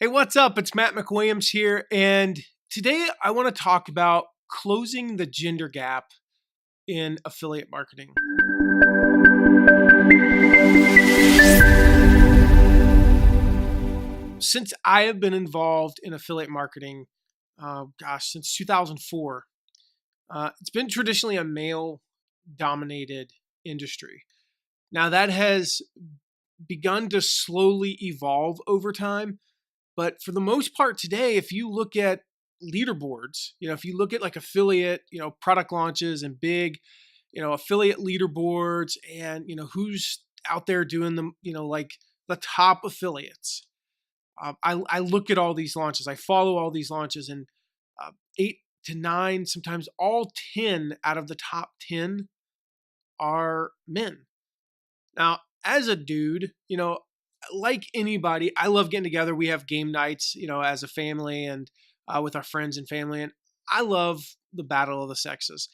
Hey, what's up? It's Matt McWilliams here, and today I want to talk about closing the gender gap in affiliate marketing. Since I have been involved in affiliate marketing, since 2004, it's been traditionally a male dominated industry. Now, that has begun to slowly evolve over time. But for the most part today, if you look at leaderboards, if you look at like affiliate, product launches and big, affiliate leaderboards and, who's out there doing them, like the top affiliates. I look at all these launches. I follow all these launches and 8 to 9, sometimes all 10 out of the top 10 are men. Now, as a dude, like anybody, I love getting together. We have game nights, as a family and with our friends and family. And I love the battle of the sexes.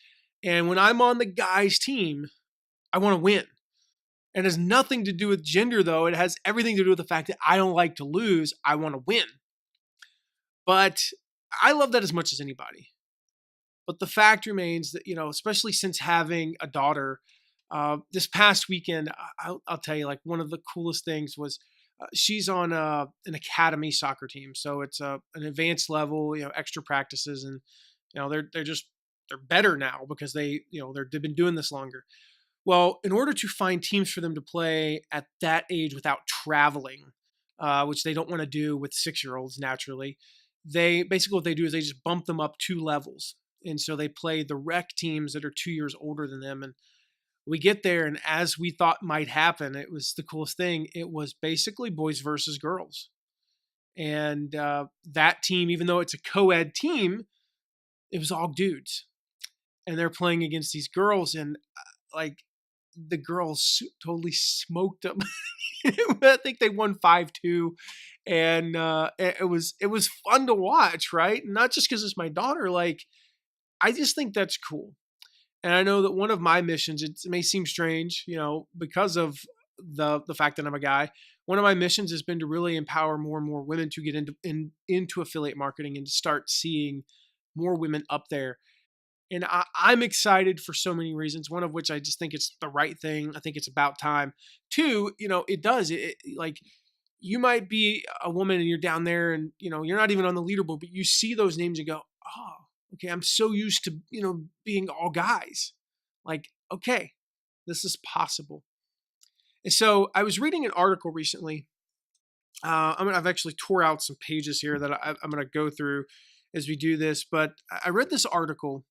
And when I'm on the guys' team, I want to win. And it has nothing to do with gender, though. It has everything to do with the fact that I don't like to lose. I want to win. But I love that as much as anybody. But the fact remains that, especially since having a daughter, this past weekend, I'll tell you, like one of the coolest things was she's on an academy soccer team, so it's an advanced level, extra practices, and they're better now because they've been doing this longer. Well, in order to find teams for them to play at that age without traveling, which they don't want to do with 6-year-olds naturally, they basically what they do is they just bump them up 2 levels, and so they play the rec teams that are 2 years older than them. And we get there, and as we thought might happen, it was the coolest thing. It was basically boys versus girls. And that team, even though it's a co-ed team, it was all dudes. And they're playing against these girls, and like the girls totally smoked them. I think they won 5-2. And it was fun to watch, right? Not just because it's my daughter. Like, I just think that's cool. And I know that one of my missions, it may seem strange, because of the fact that I'm a guy, one of my missions has been to really empower more and more women to get into affiliate marketing and to start seeing more women up there. And I'm excited for so many reasons, one of which I just think it's the right thing. I think it's about time. Two, it does. Like, you might be a woman and you're down there and, you're not even on the leaderboard, but you see those names and go, oh, okay, I'm so used to, being all guys. Like, okay, this is possible. And so I was reading an article recently. I've actually tore out some pages here that I'm going to go through as we do this. But I read this article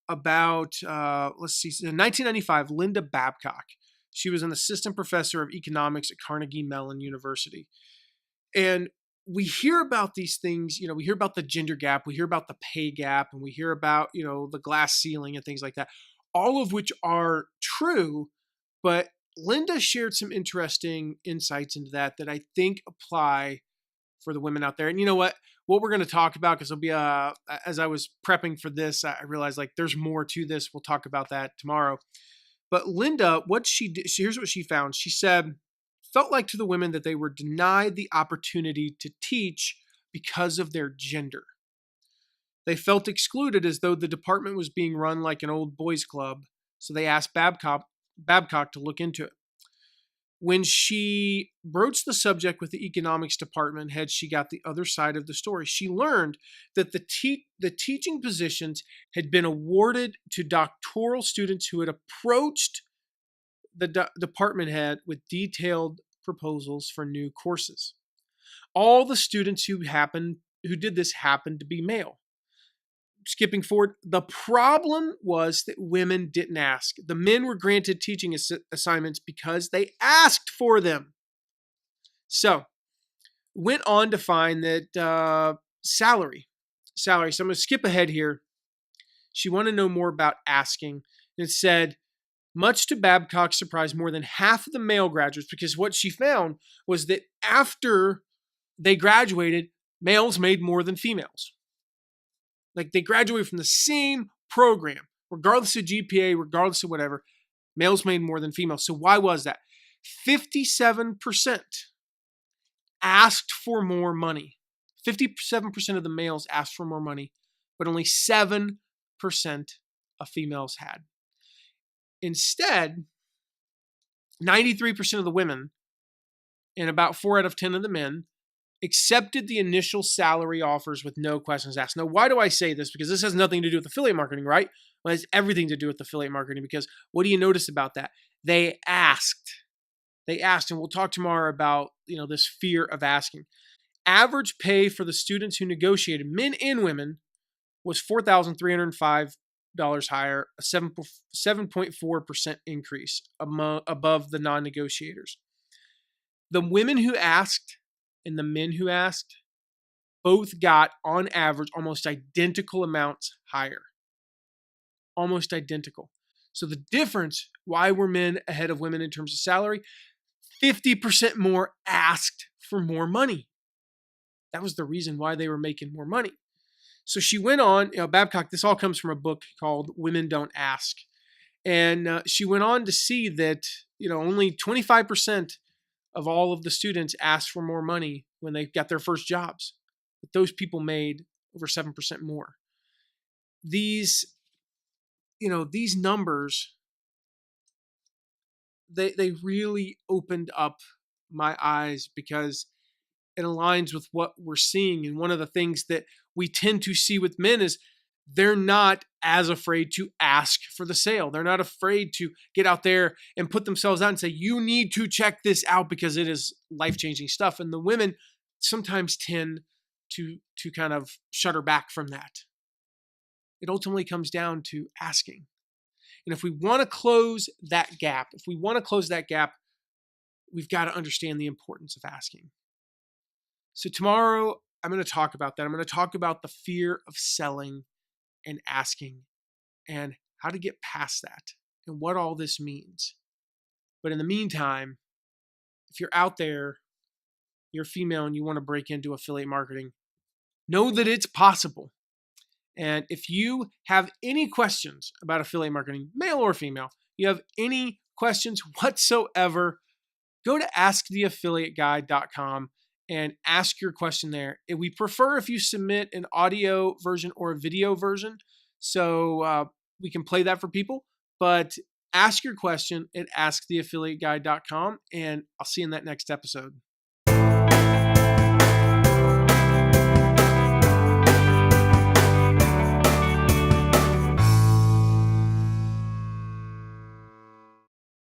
about, in 1995, Linda Babcock. She was an assistant professor of economics at Carnegie Mellon University. And we hear about these things, we hear about the gender gap, we hear about the pay gap, and we hear about, the glass ceiling and things like that, all of which are true. But Linda shared some interesting insights into that I think apply for the women out there. And you know what we're going to talk about, because it'll be, as I was prepping for this, I realized like there's more to this. We'll talk about that tomorrow. But Linda, what she did, here's what she found. She said, felt like to the women that they were denied the opportunity to teach because of their gender. They felt excluded, as though the department was being run like an old boys club, so they asked Babcock to look into it. When she broached the subject with the economics department head, she got the other side of the story. She learned that the teaching positions had been awarded to doctoral students who had approached the department head with detailed proposals for new courses. All the students who did this happened to be male. Skipping forward, the problem was that women didn't ask. The men were granted teaching assignments because they asked for them. So, went on to find that salary. So I'm going to skip ahead here. She wanted to know more about asking. And it said, much to Babcock's surprise, more than half of the male graduates, because what she found was that after they graduated, males made more than females. Like, they graduated from the same program, regardless of GPA, regardless of whatever, males made more than females. So why was that? 57% asked for more money. 57% of the males asked for more money, but only 7% of females had. Instead, 93% of the women and about 4 out of 10 of the men accepted the initial salary offers with no questions asked. Now, why do I say this? Because this has nothing to do with affiliate marketing, right? Well, it has everything to do with affiliate marketing, because what do you notice about that? They asked, and we'll talk tomorrow about, this fear of asking. Average pay for the students who negotiated, men and women, was $4,305 higher, a 7.4% increase above the non-negotiators. The women who asked and the men who asked both got, on average, almost identical amounts higher. Almost identical. So the difference, why were men ahead of women in terms of salary? 50% more asked for more money. That was the reason why they were making more money. So she went on, Babcock, this all comes from a book called Women Don't Ask. And she went on to see that, only 25% of all of the students asked for more money when they got their first jobs. But those people made over 7% more. These numbers, they really opened up my eyes, because it aligns with what we're seeing. And one of the things that we tend to see with men is they're not as afraid to ask for the sale. They're not afraid to get out there and put themselves out and say, you need to check this out because it is life-changing stuff. And the women sometimes tend to kind of shudder back from that. It ultimately comes down to asking. And if we want to close that gap, we've got to understand the importance of asking. So tomorrow, I'm going to talk about that. I'm going to talk about the fear of selling and asking, and how to get past that, and what all this means. But in the meantime, if you're out there, you're female, and you want to break into affiliate marketing, know that it's possible. And if you have any questions about affiliate marketing, male or female, you have any questions whatsoever, go to asktheaffiliateguy.com and ask your question there. And we prefer if you submit an audio version or a video version, so we can play that for people. But ask your question at asktheaffiliateguy.com, and I'll see you in that next episode.